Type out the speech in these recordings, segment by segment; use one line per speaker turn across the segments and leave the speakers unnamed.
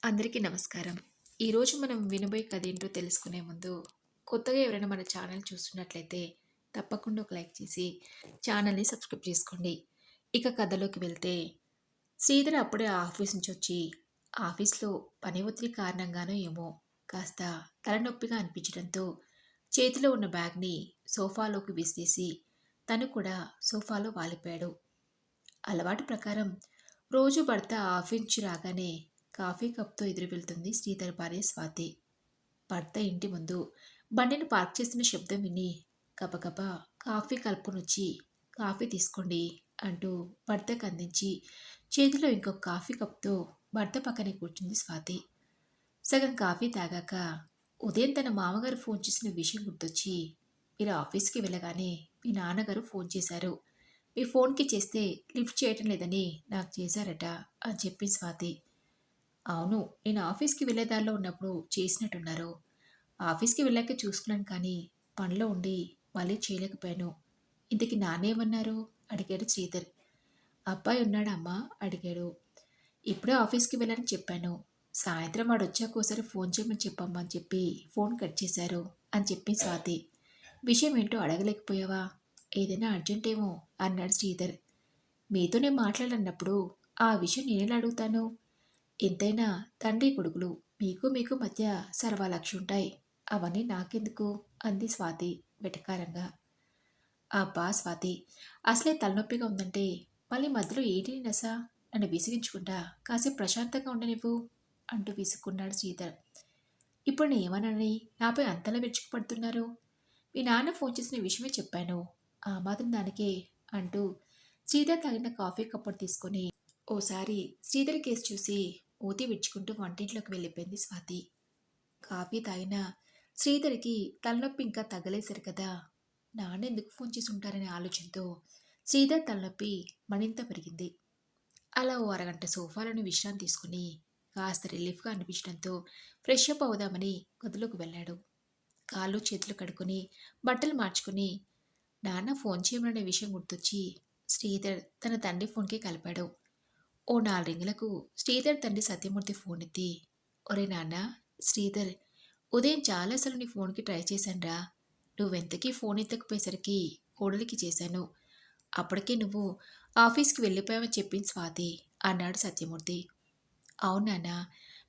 అందరికీ నమస్కారం. ఈరోజు మనం వినబోయే కథ ఏంటో తెలుసుకునే ముందు, కొత్తగా ఎవరైనా మన ఛానల్ చూస్తున్నట్లయితే తప్పకుండా ఒక లైక్ చేసి ఛానల్‌ని సబ్స్క్రైబ్ చేసుకోండి. ఇక కథలోకి వెళ్తే, శ్రీధర్ అప్పుడే ఆఫీస్ నుంచి వచ్చి, ఆఫీస్‌లో పని ఒత్తిడి కారణంగానో ఏమో కాస్త తలనొప్పిగా అనిపించడంతో చేతిలో ఉన్న బ్యాగ్‌ని సోఫాలోకి విసిరేసి తను కూడా సోఫాలో వాలిపోయాడు. అలవాటు ప్రకారం రోజు భర్త ఆఫీస్ నుంచి రాగానే కాఫీ కప్తో ఎదురు వెళ్తుంది శ్రీధర్ భార్య స్వాతి. భర్త ఇంటి ముందు బండిని పార్క్ చేస్తున్న శబ్దం విని గబగబా కాఫీ కలుపుకొనొచ్చి కాఫీ తీసుకోండి అంటూ భర్తకు అందించి చేతిలో ఇంకొక కాఫీ కప్తో భర్త పక్కనే కూర్చుంది స్వాతి. సగం కాఫీ తాగాక ఉదయం తన మామగారు ఫోన్ చేసిన విషయం గుర్తొచ్చి, మీరు ఆఫీస్కి వెళ్ళగానే మీ నాన్నగారు ఫోన్ చేశారు. మీ ఫోన్కి చేస్తే లిఫ్ట్ చేయటం లేదని నాకు చేశారట అని చెప్పింది స్వాతి. అవును, నేను ఆఫీస్కి వెళ్ళేదారిలో ఉన్నప్పుడు చేసినట్టున్నారు. ఆఫీస్కి వెళ్ళాక చూసుకున్నాను కానీ పనిలో ఉండి మళ్ళీ చేయలేకపోయాను. ఇంతకీ నాన్నేమన్నారు అడిగాడు శ్రీధర్. అబ్బాయి ఉన్నాడా అమ్మా అడిగాడు. ఇప్పుడే ఆఫీస్కి వెళ్ళని చెప్పాను. సాయంత్రం వాడు వచ్చాక ఒకసారి ఫోన్ చేయమని చెప్పమ్మా అని చెప్పి ఫోన్ కట్ చేశారు అని చెప్పి స్వాతి. విషయం ఏంటో అడగలేకపోయావా? ఏదైనా అర్జెంటేమో అన్నాడు శ్రీధర్. మీతో నేను మాట్లాడన్నప్పుడు ఆ విషయం నేనెలా అడుగుతాను? ఎంతైనా తండ్రి కొడుకులు మీకు మధ్య సర్వలక్షుంటాయి. అవన్నీ నాకెందుకు అంది స్వాతి వెటకారంగా. అబ్బా స్వాతి, అసలే తలనొప్పిగా ఉందంటే మళ్ళీ మధ్యలో ఏంటి నీ నస? నన్ను విసిగించకుండా కాసేపు ప్రశాంతంగా ఉండనివ్వు అంటూ విసుక్కున్నాడు శ్రీధర్. ఇప్పుడు నేను ఏమనని నాపై అంతలా విరుచుకుపడుతున్నారు? మీ నాన్న ఫోన్ చేసిన విషయమే చెప్పాను. ఆ మాత్రం దానికే అంటూ శ్రీధర్ తాగిన కాఫీ కప్పుడు తీసుకొని ఓసారి శ్రీధర్ కేసు చూసి మూతి విడుచుకుంటూ వంటింట్లోకి వెళ్ళిపోయింది స్వాతి. కాఫీ తాగిన శ్రీధర్కి తలనొప్పి ఇంకా తగ్గలేశారు కదా. నాన్న ఎందుకు ఫోన్ చేసి ఉంటారనే ఆలోచనతో శ్రీధర్ తలనొప్పి మరింత పెరిగింది. అలా ఓ అరగంట సోఫాలోని విశ్రాంతి తీసుకుని కాస్త రిలీఫ్గా అనిపించడంతో ఫ్రెష్ అప్ అవుదామని గదిలోకి వెళ్ళాడు. కాళ్ళు చేతులు కడుక్కొని బట్టలు మార్చుకుని నాన్న ఫోన్ చేయమనే విషయం గుర్తొచ్చి శ్రీధర్ తన తండ్రి ఫోన్కి కలిపాడు. ఓ 4 రింగులకు శ్రీధర్ తండ్రి సత్యమూర్తి ఫోన్ ఎత్తి, ఒరే నాన్న, శ్రీధర్, ఉదయం చాలాసార్లు నీ ఫోన్కి ట్రై చేశానురా. నువ్వెంతకీ ఫోన్ ఎత్తకపోయేసరికి కోడలికి చేశాను. అప్పటికే నువ్వు ఆఫీస్కి వెళ్ళిపోయావని చెప్పింది స్వాతి అన్నాడు సత్యమూర్తి. అవును నాన్న,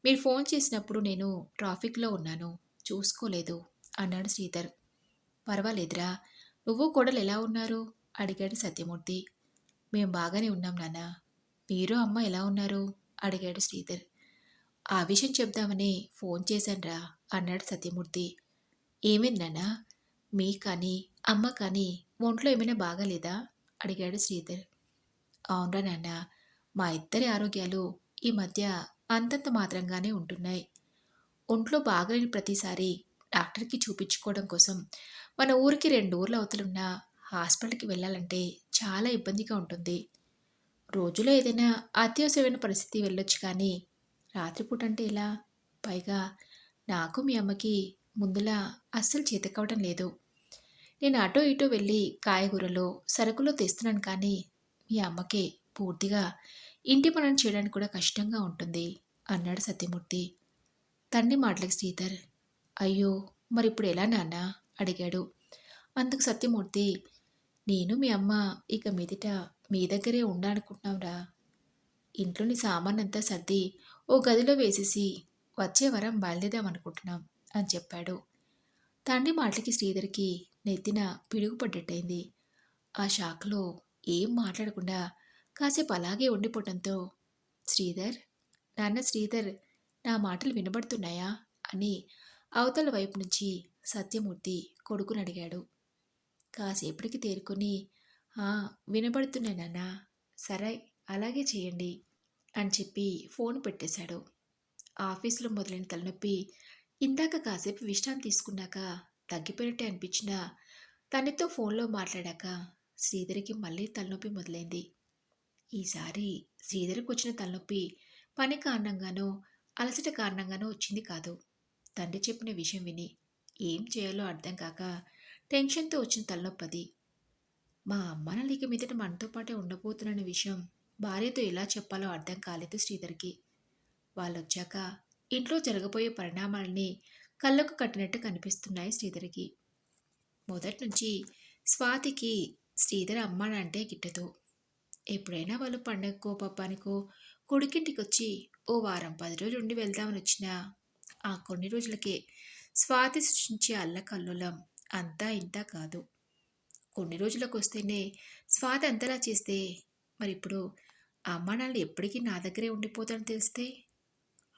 మీరు ఫోన్ చేసినప్పుడు నేను ట్రాఫిక్లో ఉన్నాను, చూసుకోలేదు అన్నాడు శ్రీధర్. పర్వాలేదురా, నువ్వు కోడలు ఎలా ఉన్నారు అడిగాడు సత్యమూర్తి. మేం బాగానే ఉన్నాం నాన్న. మీరు అమ్మ ఎలా ఉన్నారు అడిగాడు శ్రీధర్. ఆ విషయం చెప్దామని ఫోన్ చేశాన్రా అన్నాడు సత్యమూర్తి. ఏమైందన్నా? మీ కానీ అమ్మ కానీ ఒంట్లో ఏమైనా బాగాలేదా అడిగాడు శ్రీధర్. అవునరా నాన్న, మా ఇద్దరి ఆరోగ్యాలు ఈ మధ్య అంతంత మాత్రంగానే ఉంటున్నాయి. ఒంట్లో బాగలేని ప్రతిసారి డాక్టర్కి చూపించుకోవడం కోసం మన ఊరికి 2 ఊర్ల అవతలున్న హాస్పిటల్కి వెళ్ళాలంటే చాలా ఇబ్బందిగా ఉంటుంది. రోజులో ఏదైనా అత్యవసరమైన పరిస్థితి వెళ్ళొచ్చు కానీ రాత్రిపూట అంటే ఎలా? పైగా నాకు మీ అమ్మకి ముందులా అస్సలు చేతకావటం లేదు. నేను అటో ఇటో వెళ్ళి కాయగూరలో సరుకులో తెస్తున్నాను కానీ మీ అమ్మకే పూర్తిగా ఇంటి పనులు చేయడానికి కూడా కష్టంగా ఉంటుంది అన్నాడు సత్యమూర్తి. తండ్రి మాటలకు శ్రీధర్, అయ్యో, మరిప్పుడు ఎలా నాన్న అడిగాడు. అందుకు సత్యమూర్తి, నేను మీ అమ్మ ఇక మీదట మీ దగ్గరే ఉండాలనుకుంటున్నాంరా. ఇంట్లోని సామానంతా సర్ది ఓ గదిలో వేసేసి వచ్చే వారం బయలుదేరామనుకుంటున్నాం అని చెప్పాడు. తండ్రి మాటలకి శ్రీధర్కి నెత్తిన పిడుగు పడ్డట్టయింది. ఆ షాక్లో ఏం మాట్లాడకుండా కాసేపు అలాగే ఉండిపోవటంతో, శ్రీధర్, నాన్న శ్రీధర్, నా మాటలు వినబడుతున్నాయా అని అవతల వైపు నుంచి సత్యమూర్తి కొడుకుని అడిగాడు. కాసేపటికి తేరుకొని, "ఆ, వినబడుతున్నాయి నాన్న. సరే, అలాగే చేయండి" అని చెప్పి ఫోన్ పెట్టేశాడు. ఆఫీసులో మొదలైన తలనొప్పి ఇందాక కాసేపు విశ్రాంతి తీసుకున్నాక తగ్గిపోయినట్టే అనిపించినా తనతో ఫోన్లో మాట్లాడాక శ్రీధర్కి మళ్ళీ తలనొప్పి మొదలైంది. ఈసారి శ్రీధర్కి వచ్చిన తలనొప్పి పని కారణంగానో అలసట కారణంగానో వచ్చింది కాదు. తండ్రి చెప్పిన విషయం విని ఏం చేయాలో అర్థం కాక టెన్షన్తో వచ్చిన తలనొప్పది. మా అమ్మ ఇక మీదట మనతో పాటే ఉండబోతున్న విషయం భార్యతో ఎలా చెప్పాలో అర్థం కాలేదు శ్రీధర్కి. వాళ్ళొచ్చాక ఇంట్లో జరగబోయే పరిణామాలని కళ్ళకు కట్టినట్టు కనిపిస్తున్నాయి శ్రీధర్కి. మొదటి నుంచి స్వాతికి శ్రీధర్ అమ్మానంటే గిట్టదు. ఎప్పుడైనా వాళ్ళు పండగకో పబ్బానికో కొడుకింటికొచ్చి ఓ వారం 10 రోజులు ఉండి వెళ్దామని వచ్చినా ఆ కొన్ని రోజులకే స్వాతి సృష్టించే అల్లకల్లోలం అంతా ఇంతా కాదు. కొన్ని రోజులకు వస్తేనే స్వాతి అంతలా చేస్తే మరిప్పుడు ఆ అమ్మా నాన్నలు ఎప్పటికీ నా దగ్గరే ఉండిపోతాడని తెలిస్తే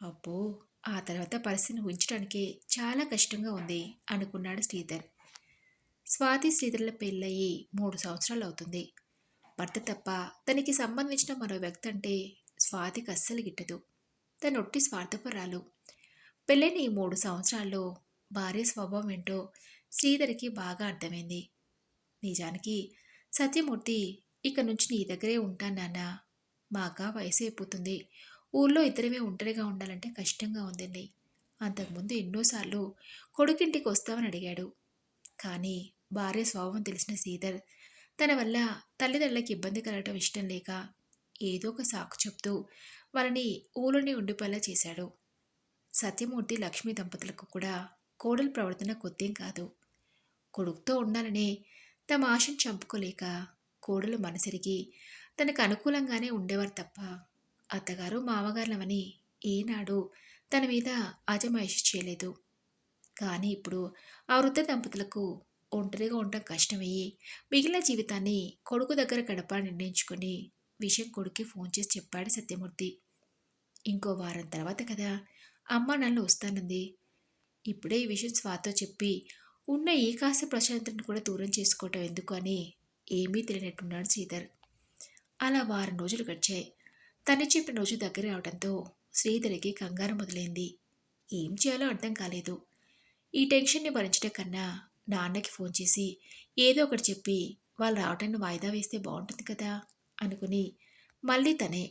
అబ్బో, ఆ తర్వాత పరిస్థితిని ఊహించడానికే చాలా కష్టంగా ఉంది అనుకున్నాడు శ్రీధర్. స్వాతి శ్రీధర్ల పెళ్ళయి 3 సంవత్సరాలు అవుతుంది. భర్త తప్ప తనకి సంబంధించిన మరో వ్యక్తి అంటే స్వాతికి అస్సలు గిట్టదు. తను ఒట్టి స్వార్థపరాలు. పెళ్ళైన ఈ 3 సంవత్సరాల్లో భార్య స్వభావం ఏంటో శ్రీధర్కి బాగా అర్థమైంది. నిజానికి సత్యమూర్తి ఇక నుంచి నీ దగ్గరే ఉంటాను నాన్న, మాక వయసు అయిపోతుంది, ఊళ్ళో ఇద్దరమే ఒంటరిగా ఉండాలంటే కష్టంగా ఉందండి. అంతకుముందు ఎన్నోసార్లు కొడుకింటికి వస్తామని అడిగాడు. కానీ భార్య స్వభావం తెలిసిన శ్రీధర్ తన వల్ల తల్లిదండ్రులకి ఇబ్బంది కలగటం ఇష్టం లేక ఏదో ఒక సాకు చెప్తూ వాళ్ళని ఊళ్ళోనే ఉండిపోయేలా చేశాడు. సత్యమూర్తి లక్ష్మీ దంపతులకు కూడా కోడలు ప్రవర్తన కొత్తేం కాదు. కొడుకుతో ఉండాలనే తమ ఆశను చంపుకోలేక కోడలు మనసెరిగి తనకు అనుకూలంగానే ఉండేవారు తప్ప అత్తగారు మామగారులమని ఏనాడు తన మీద అజమాయిషి చేయలేదు. కానీ ఇప్పుడు ఆ వృద్ధ దంపతులకు ఒంటరిగా ఉండటం కష్టమయ్యి మిగిలిన జీవితాన్ని కొడుకు దగ్గర గడపాలని నిర్ణయించుకొని విషయం కొడుక్కి ఫోన్ చేసి చెప్పాడు సత్యమూర్తి. ఇంకో వారం తర్వాత కదా అమ్మ నన్ను వస్తానంది. ఇప్పుడే ఈ విషయం స్వాతో చెప్పి ఉన్న ఈ కాస్త ప్రశాంతతను కూడా దూరం చేసుకోవటం ఎందుకు అని ఏమీ తెలియనట్టున్నాడు శ్రీధర్. అలా వారం రోజులు గడిచాయి. తను చెప్పిన రోజు దగ్గర రావడంతో శ్రీధర్కి కంగారు మొదలైంది. ఏం చేయాలో అర్థం కాలేదు. ఈ టెన్షన్ని భరించడం కన్నా నాన్నకి ఫోన్ చేసి ఏదో ఒకటి చెప్పి వాళ్ళు రావటాన్ని వాయిదా వేస్తే బాగుంటుంది కదా అనుకుని మళ్ళీ తనే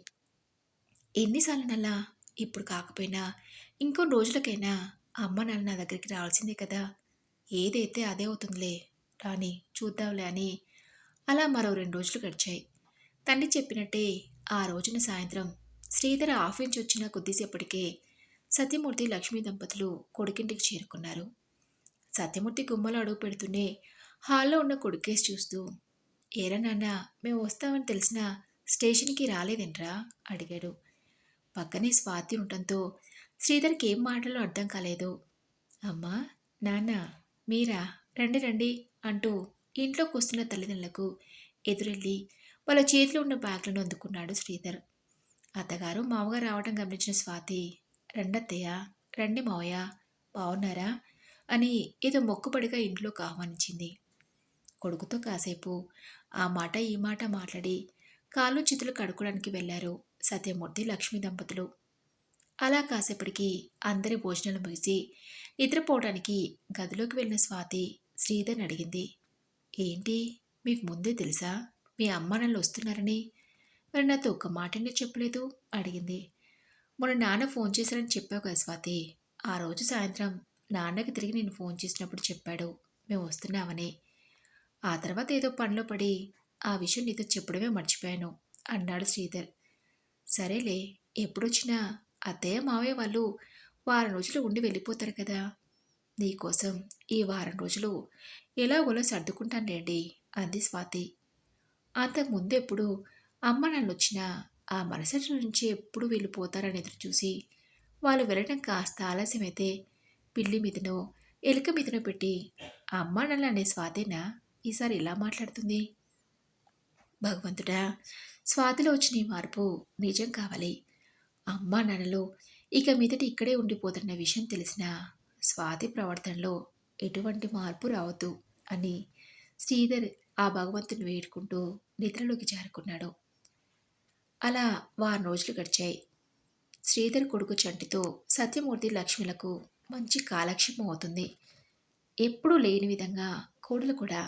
ఎన్నిసార్లు నల్లా ఇప్పుడు కాకపోయినా ఇంకొన్ని రోజులకైనా అమ్మ నాన్న నా దగ్గరికి రావాల్సిందే కదా, ఏదైతే అదే అవుతుందిలే రాని చూద్దాంలే అని అలా మరో 2 రోజులు గడిచాయి. తండ్రి చెప్పినట్టే ఆ రోజున సాయంత్రం శ్రీధర్ ఆఫీస్ నుంచి వచ్చిన కొద్దిసేపటికే సత్యమూర్తి లక్ష్మీ దంపతులు కొడుకింటికి చేరుకున్నారు. సత్యమూర్తి గుమ్మలో అడుగు పెడుతూనే హాల్లో ఉన్న కొడుకేసి చూస్తూ, ఏరా నాన్న మేము వస్తామని తెలిసినా స్టేషన్కి రాలేదేంట్రా అడిగాడు. పక్కనే స్వాతి ఉండటంతో శ్రీధర్కి ఏం మాటలో అర్థం కాలేదు. అమ్మా నాన్న మీరా, రండి రండి అంటూ ఇంట్లోకి వస్తున్న తల్లిదండ్రులకు ఎదురెళ్ళి వాళ్ళ చేతిలో ఉన్న బ్యాగ్లను అందుకున్నాడు శ్రీధర్. అత్తగారు మామగారు రావడం గమనించిన స్వాతి, రండత్తయ్య, రండి మావయ్య, బాగున్నారా అని ఏదో మొక్కుబడిగా ఇంట్లోకి ఆహ్వానించింది. కొడుకుతో కాసేపు ఆ మాట ఈ మాట మాట్లాడి కాళ్ళు చేతులు కడుక్కోవడానికి వెళ్లారు సత్యమూర్తి లక్ష్మీ దంపతులు. అలా కాసేపటికి అందరి భోజనాలు ముగిసి నిద్రపోవడానికి గదిలోకి వెళ్ళిన స్వాతి శ్రీధర్ని అడిగింది. ఏంటి, మీకు ముందే తెలుసా మీ అమ్మ నాన్నలు వస్తున్నారని? మరి నాతో ఒక్క మాటనే చెప్పలేదు అడిగింది. మొన్న నాన్న ఫోన్ చేశారని చెప్పావు కదా స్వాతి, ఆ రోజు సాయంత్రం నాన్నకి తిరిగి నేను ఫోన్ చేసినప్పుడు చెప్పాడు మేము వస్తున్నామని. ఆ తర్వాత ఏదో పనిలో పడి ఆ విషయం నీతో చెప్పడమే మర్చిపోయాను అన్నాడు శ్రీధర్. సరేలే, ఎప్పుడొచ్చినా అత్తయ్య మావయ్య వాళ్ళు వారం రోజులు ఉండి వెళ్ళిపోతారు కదా, నీకోసం ఈ వారం రోజులు ఎలాగోలా సర్దుకుంటానులేండి అంది స్వాతి. అంతకుముందెప్పుడు అమ్మ నన్ను వచ్చినా ఆ మరుసటి నుంచి ఎప్పుడు వెళ్ళిపోతారని ఎదురు చూసి వాళ్ళు వెళ్ళడం కాస్త ఆలస్యమైతే పిల్లి మీదనో ఎలుక మీదనో పెట్టి అమ్మ నన్ను అనే స్వాతేనా ఈసారి ఇలా మాట్లాడుతుంది? భగవంతుడా, స్వాతిలో వచ్చిన ఈ మార్పు నిజం కావాలి. అమ్మా నాన్నలు ఇక మీదట ఇక్కడే ఉండిపోతున్న విషయం తెలిసిన స్వాతి ప్రవర్తనలో ఎటువంటి మార్పు రావద్దు అని శ్రీధర్ ఆ భగవంతుని వేడుకుంటూ నిద్రలోకి జారుకున్నాడు. అలా వారం రోజులు గడిచాయి. శ్రీధర్ కొడుకు చంటితో సత్యమూర్తి లక్ష్మిలకు మంచి కాలక్షేపం అవుతుంది. ఎప్పుడూ లేని విధంగా కోడలు కూడా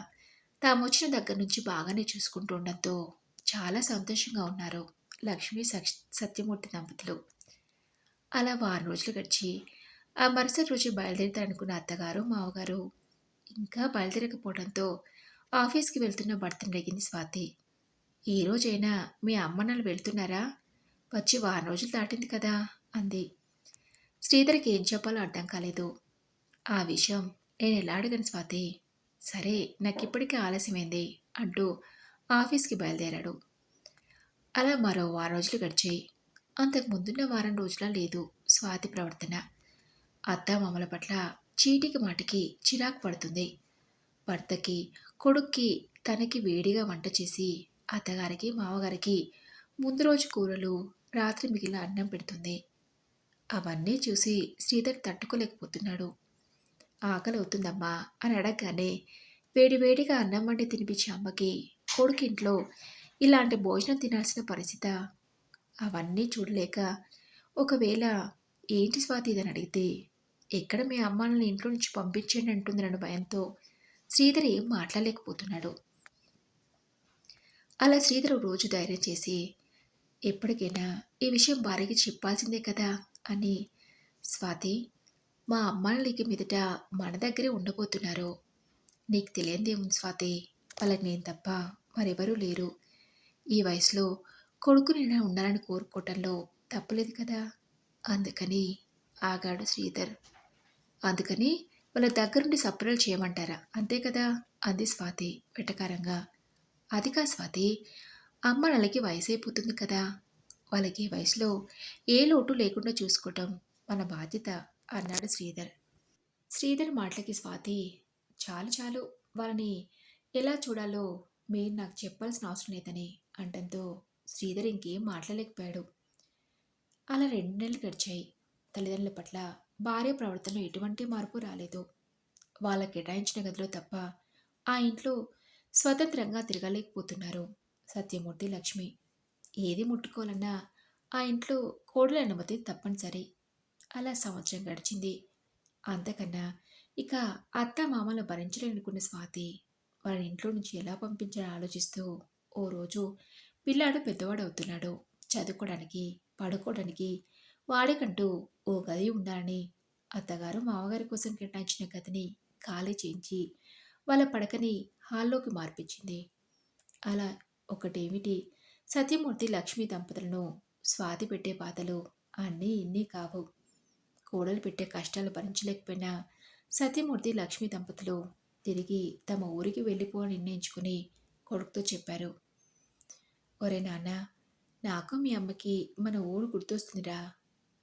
తాము వచ్చిన దగ్గర నుంచి బాగానే చూసుకుంటూ ఉండడంతో చాలా సంతోషంగా ఉన్నారు లక్ష్మి సత్యమూర్తి దంపతులు. అలా వారం రోజులు గడిచి ఆ మరుసటి రోజు బయలుదేరుతారనుకున్న అత్తగారు మావగారు ఇంకా బయలుదేరకపోవడంతో ఆఫీస్కి వెళ్తున్న భర్తను అడిగింది స్వాతి. ఈ రోజైనా మీ అమ్మ నాన్న వెళ్తున్నారా? వచ్చి వారం రోజులు దాటింది కదా అంది. శ్రీధర్‌కి ఏం చెప్పాలో అర్థం కాలేదు. ఆ విషయం నేనెలా అడగను స్వాతి. సరే నాకిప్పటికే ఆలస్యమైంది అంటూ ఆఫీస్‌కి బయలుదేరాడు. అలా మరో వారం రోజులు గడిచాయి. అంతకు ముందున్న వారం రోజులా లేదు స్వాతి ప్రవర్తన. అత్తామామల పట్ల చీటికి మాటికి చిరాకు పడుతుంది. భర్తకి, కొడుక్కి, తనకి వేడిగా వంట చేసి అత్తగారికి, మామగారికి ముందు రోజు కూరలు, రాత్రి మిగిలిన అన్నం పెడుతుంది. అవన్నీ చూసి శ్రీధర్ తట్టుకోలేకపోతున్నాడు. ఆకలవుతుందమ్మా అని అడగగానే వేడివేడిగా అన్నం వండి తినిపించే అమ్మకి కొడుకింట్లో ఇలాంటి భోజనం తినాల్సిన పరిస్థితా? అవన్నీ చూడలేక ఒకవేళ ఏంటి స్వాతి ఇదని అడిగితే ఎక్కడ మీ అమ్మాయిని ఇంట్లో నుంచి పంపించండి అంటుందన్న భయంతో శ్రీధర్ ఏం మాట్లాడలేకపోతున్నాడు. అలా శ్రీధర్ రోజు ధైర్యం చేసి ఎప్పటికైనా ఈ విషయం భార్యకి చెప్పాల్సిందే కదా అని, స్వాతి మా అమ్మాయిలు ఇక మీదట మన దగ్గరే ఉండబోతున్నారు. నీకు తెలియందేముంది స్వాతి, వాళ్ళకి నేను తప్ప మరెవరూ లేరు. ఈ వయసులో కొడుకునైనా ఉండాలని కోరుకోవటంలో తప్పులేదు కదా. అందుకని ఆగాడు శ్రీధర్. అందుకని వాళ్ళ దగ్గరుండి సపరేట్ చేయమంటారా అంతే కదా అంది స్వాతి వెటకారంగా. అది కా స్వాతి, అమ్మ నల్లకి వయసు అయిపోతుంది కదా. వాళ్ళకి ఈ వయసులో ఏ లోటు లేకుండా చూసుకోవటం మన బాధ్యత అన్నాడు శ్రీధర్. శ్రీధర్ మాటలకి స్వాతి చాలు చాలు, వాళ్ళని ఎలా చూడాలో మీరు నాకు చెప్పాల్సిన అవసరం లేదని అంటంతో శ్రీధర్ ఇంకేం మాట్లాడలేకపోయాడు. అలా 2 నెలలు గడిచాయి. తల్లిదండ్రుల పట్ల భార్య ప్రవర్తనలో ఎటువంటి మార్పు రాలేదు. వాళ్ళ కేటాయించిన గదిలో తప్ప ఆ ఇంట్లో స్వతంత్రంగా తిరగలేకపోతున్నారు సత్యమూర్తి, లక్ష్మి. ఏది ముట్టుకోవాలన్నా ఆ ఇంట్లో కోడల అనుమతి తప్పనిసరి. అలా సంవత్సరం గడిచింది. అంతకన్నా ఇక అత్త మామలు భరించలేనుకున్న స్వాతి వాళ్ళని ఇంట్లో నుంచి ఎలా పంపించాలని ఆలోచిస్తూ ఓ రోజు పిల్లాడు పెద్దవాడవుతున్నాడు. చదువుకోవడానికి, పడుకోవడానికి వాడికంటూ ఓ గది ఉండాలని అత్తగారు మామగారి కోసం కేటాయించిన గదిని ఖాళీ చేయించి వాళ్ళ పడకని హాల్లోకి మార్పించింది. అలా ఒకటేమిటి, సత్యమూర్తి లక్ష్మీ దంపతులను స్వాతి పెట్టే బాధలు అన్నీ ఇన్ని కావు. కోడలు పెట్టే కష్టాలు భరించలేకపోయినా సత్యమూర్తి లక్ష్మీ దంపతులు తిరిగి తమ ఊరికి వెళ్ళిపోవాలని నిర్ణయించుకుని కొడుకుతో చెప్పారు. ఒరే నాన్న, నాకు మీ అమ్మకి మన ఊరు గుర్తొస్తుందిరా.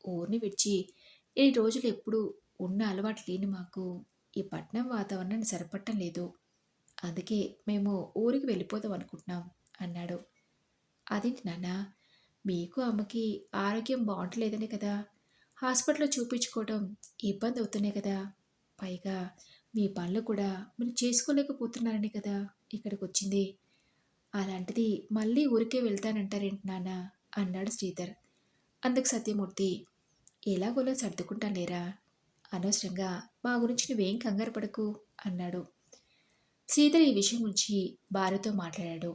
ఊరిని విడిచి ఈ రోజులు ఎప్పుడు ఉన్న అలవాటు లేని మాకు ఈ పట్నం వాతావరణాన్ని సరిపట్టం లేదు. అందుకే మేము ఊరికి వెళ్ళిపోదాం అనుకుంటున్నాం అన్నాడు. అదేంటి నాన్న, మీకు అమ్మకి ఆరోగ్యం బాగుంటలేదనే కదా హాస్పిటల్లో చూపించుకోవడం ఇబ్బంది అవుతున్నాయి కదా. పైగా మీ పనులు కూడా మీరు చేసుకోలేకపోతున్నారని కదా ఇక్కడికి వచ్చింది. అలాంటిది మళ్ళీ ఊరికే వెళ్తానంటారేంటి నాన్న అన్నాడు శ్రీధర్. అందుకు సత్యమూర్తి, ఎలాగోలా సర్దుకుంటాను లేరా, అనవసరంగా మా గురించి నువ్వేం కంగారు పడకు అన్నాడు. శ్రీధర్ ఈ విషయం గురించి భార్యతో మాట్లాడాడు.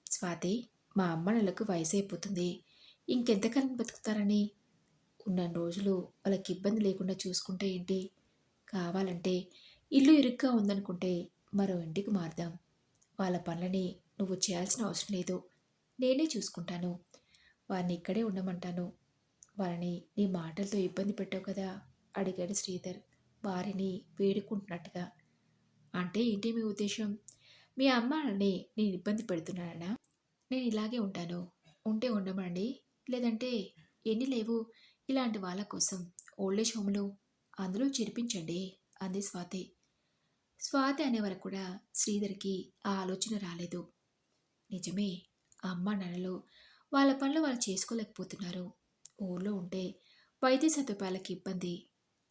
స్వాతి, మా అమ్మ నెలకు వయసు అయిపోతుంది, ఇంకెంతకాలం బతుకుతారని. ఉన్న రోజులు వాళ్ళకి ఇబ్బంది లేకుండా చూసుకుంటే ఏంటి. కావాలంటే ఇల్లు ఇరుగ్గా ఉందనుకుంటే మరో ఇంటికి మారుదాం. వాళ్ళ పనులని నువ్వు చేయాల్సిన అవసరం లేదు, నేనే చూసుకుంటాను. వారిని ఇక్కడే ఉండమంటాను. వాళ్ళని నీ మాటలతో ఇబ్బంది పెట్టావు కదా అడిగాడు శ్రీధర్ భార్యని వేడుకుంటున్నట్టుగా. అంటే ఏంటి మీ ఉద్దేశం? మీ అమ్మాని నేను ఇబ్బంది పెడుతున్నానా? నేను ఇలాగే ఉంటాను. ఉంటే ఉండమండి, లేదంటే ఎన్ని లేవు ఇలాంటి వాళ్ళ కోసం ఓల్డేజ్ హోమ్లు, అందులో చేర్పించండి అంది స్వాతి. స్వాతి అనే వరకు కూడా శ్రీధర్కి ఆ ఆలోచన రాలేదు. నిజమే, అమ్మ నాన్నలు వాళ్ళ పనులు వాళ్ళు చేసుకోలేకపోతున్నారు. ఊళ్ళో ఉంటే వైద్య సదుపాయాలకి ఇబ్బంది.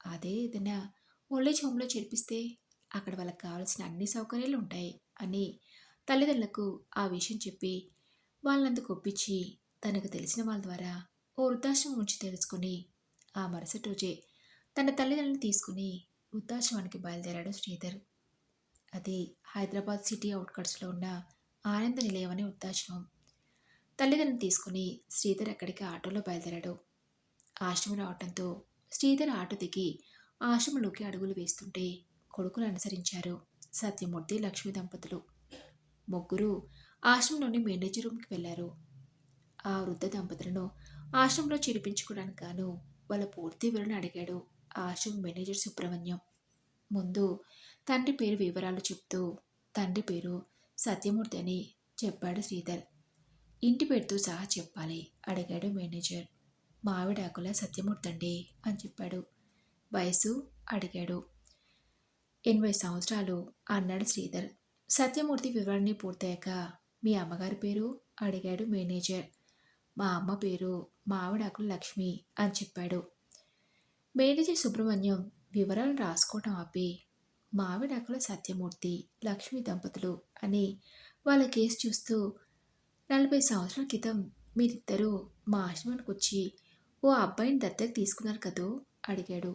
అదే ఏదైనా ఓల్డేజ్ హోమ్లో చేర్పిస్తే అక్కడ వాళ్ళకి కావాల్సిన అన్ని సౌకర్యాలు ఉంటాయి అని తల్లిదండ్రులకు ఆ విషయం చెప్పి వాళ్ళందుకు ఒప్పించి తనకు తెలిసిన వాళ్ళ ద్వారా ఓ వృద్ధాశ్రమం గురించి తెలుసుకుని ఆ మరుసటి రోజే తన తల్లిదండ్రులను తీసుకుని వృద్ధాశ్రమానికి బయలుదేరాడు శ్రీధర్. అది హైదరాబాద్ సిటీ అవుట్కట్స్లో ఉన్న ఆనంద నిలయం అనే వృద్ధాశ్రమం. తల్లిదండ్రులను తీసుకుని శ్రీధర్ అక్కడికి ఆటోలో బయలుదేరాడు. ఆశ్రమం రావడంతో శ్రీధర్ ఆటో దిగి ఆశ్రమంలోకి అడుగులు వేస్తుంటే కొడుకులు అనుసరించారు సత్యమూర్తి, లక్ష్మీ దంపతులు. ముగ్గురు ఆశ్రమంలోని మేనేజర్ రూమ్కి వెళ్లారు. ఆ వృద్ధ దంపతులను ఆశ్రమంలో చేర్పించుకోవడానికి గాను వాళ్ళ పూర్తి వివరణ అడిగాడు ఆశ్రమం మేనేజర్ సుబ్రహ్మణ్యం. ముందు తండ్రి పేరు వివరాలు చెప్తూ తండ్రి పేరు సత్యమూర్తి అని చెప్పాడు శ్రీధర్. ఇంటి పేరుతో సహా చెప్పాలి అడిగాడు మేనేజర్. మావిడాకుల సత్యమూర్తి అండి అని చెప్పాడు. వయసు అడిగాడు. 80 సంవత్సరాలు అన్నాడు శ్రీధర్. సత్యమూర్తి వివరాన్ని పూర్తయ్యాక మీ అమ్మగారి పేరు అడిగాడు మేనేజర్. మా అమ్మ పేరు మావిడాకుల లక్ష్మి అని చెప్పాడు. మేనేజర్ సుబ్రహ్మణ్యం వివరాలను రాసుకోవటం ఆపి మావిడాకుల సత్యమూర్తి లక్ష్మి దంపతులు అని వాళ్ళ కేసు చూస్తూ 40 సంవత్సరాల క్రితం మీరిద్దరూ మా ఆశ్రమానికి వచ్చి ఓ అబ్బాయిని దత్తత తీసుకున్నారు కదూ అడిగాడు.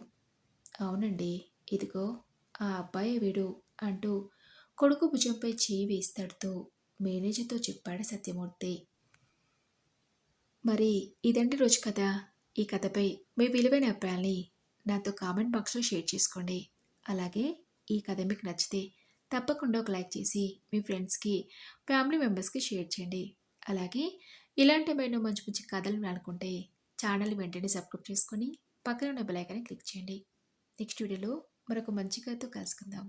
అవునండి, ఇదిగో ఆ అబ్బాయే వీడు అంటూ కొడుకు భుజంపై చేయి వేస్తాడుతూ మేనేజర్తో చెప్పాడు సత్యమూర్తి. మరి ఇదండి రోజు కథ. ఈ కథపై మీ విలువైన అభిప్రాయాల్ని నాతో కామెంట్ బాక్స్లో షేర్ చేసుకోండి. అలాగే ఈ కథ మీకు నచ్చితే తప్పకుండా ఒక లైక్ చేసి మీ ఫ్రెండ్స్కి ఫ్యామిలీ మెంబర్స్కి షేర్ చేయండి. అలాగే ఇలాంటి ఏమైనా మంచి మంచి కథలు అనుకుంటే ఛానల్ వెంటనే సబ్స్క్రైబ్ చేసుకొని పక్కన ఉన్న బెల్ ఐకాన్ని క్లిక్ చేయండి. నెక్స్ట్ వీడియోలో మరొక మంచి కథతో కలుసుకుందాం.